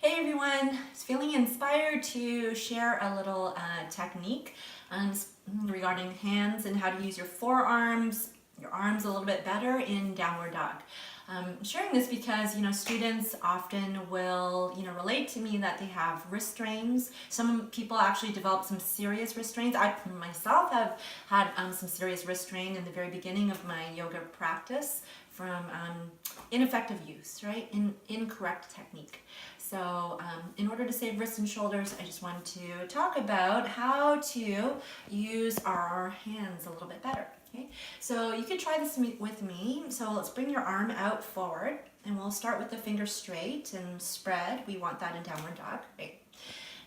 Hey everyone, I was feeling inspired to share a little technique regarding hands and how to use your forearms, your arms a little bit better in downward dog. I'm sharing this because, students often will, relate to me that they have wrist strains. Some people actually develop some serious wrist strains. I myself have had some serious wrist strain in the very beginning of my yoga practice from ineffective use, right? Incorrect technique. So in order to save wrists and shoulders, I just wanted to talk about how to use our hands a little bit better. Okay, so you can try this with me. So let's bring your arm out forward, and we'll start with the fingers straight and spread. We want that in downward dog, right?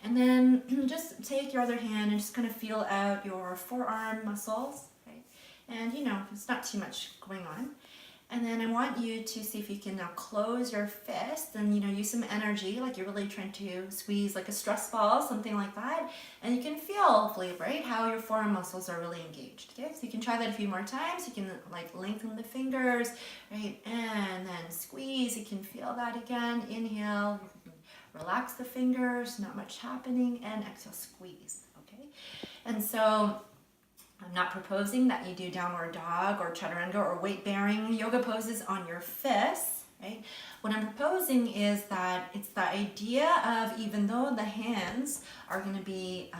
And then just take your other hand and just kind of feel out your forearm muscles, right? And it's not too much going on. And then I want you to see if you can now close your fist and use some energy, like you're really trying to squeeze like a stress ball, something like that. And you can feel, hopefully, right, how your forearm muscles are really engaged. Okay, so you can try that a few more times. You can like lengthen the fingers, right, and then squeeze. You can feel that again. Inhale, relax the fingers, not much happening, and exhale, squeeze. Okay, and so I'm not proposing that you do downward dog or chaturanga or weight-bearing yoga poses on your fists, right? What I'm proposing is that it's the idea of, even though the hands are going to be,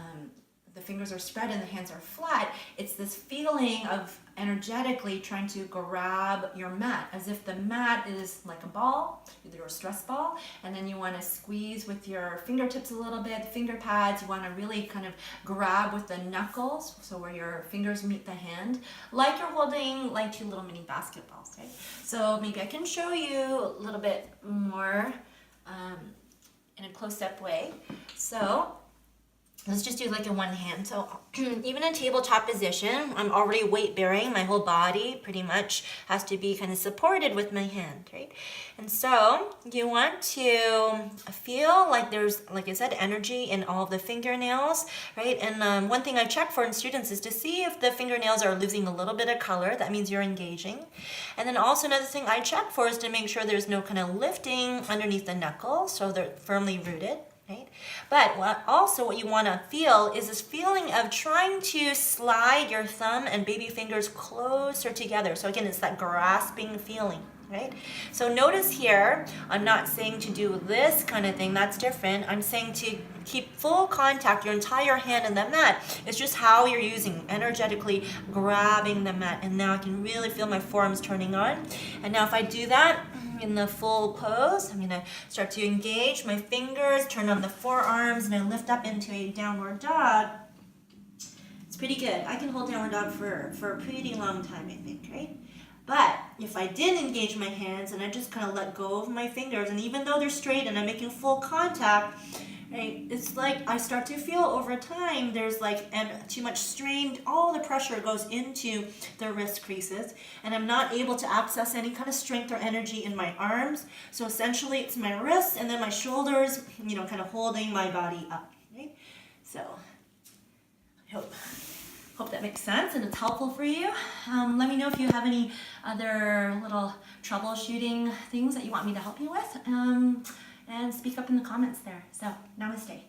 the fingers are spread and the hands are flat, it's this feeling of energetically trying to grab your mat, as if the mat is like a ball, either a stress ball, and then you want to squeeze with your fingertips a little bit, the finger pads. You want to really kind of grab with the knuckles, so where your fingers meet the hand, like you're holding like two little mini basketballs, okay? So maybe I can show you a little bit more in a close-up way. So let's just do like in one hand. So even in tabletop position, I'm already weight bearing. My whole body pretty much has to be kind of supported with my hand, right? And so you want to feel like there's, like I said, energy in all of the fingernails, right? And one thing I check for in students is to see if the fingernails are losing a little bit of color. That means you're engaging. And then also another thing I check for is to make sure there's no kind of lifting underneath the knuckles, so they're firmly rooted. Right? But what you want to feel is this feeling of trying to slide your thumb and baby fingers closer together. So again, it's that grasping feeling, right? So notice here, I'm not saying to do this kind of thing. That's different. I'm saying to keep full contact, your entire hand in the mat. It's just how you're using, energetically grabbing the mat. And now I can really feel my forearms turning on. And now if I do that in the full pose, I'm going to start to engage my fingers, turn on the forearms, and I lift up into a downward dog. It's pretty good. I can hold downward dog for a pretty long time, I think, right? But if I did engage my hands and I just kind of let go of my fingers, and even though they're straight and I'm making full contact, right, it's like I start to feel over time there's like too much strain. All the pressure goes into the wrist creases, and I'm not able to access any kind of strength or energy in my arms. So essentially it's my wrists and then my shoulders, kind of holding my body up, right? So I hope that makes sense and it's helpful for you. Let me know if you have any other little troubleshooting things that you want me to help you with. And speak up in the comments there. So, namaste.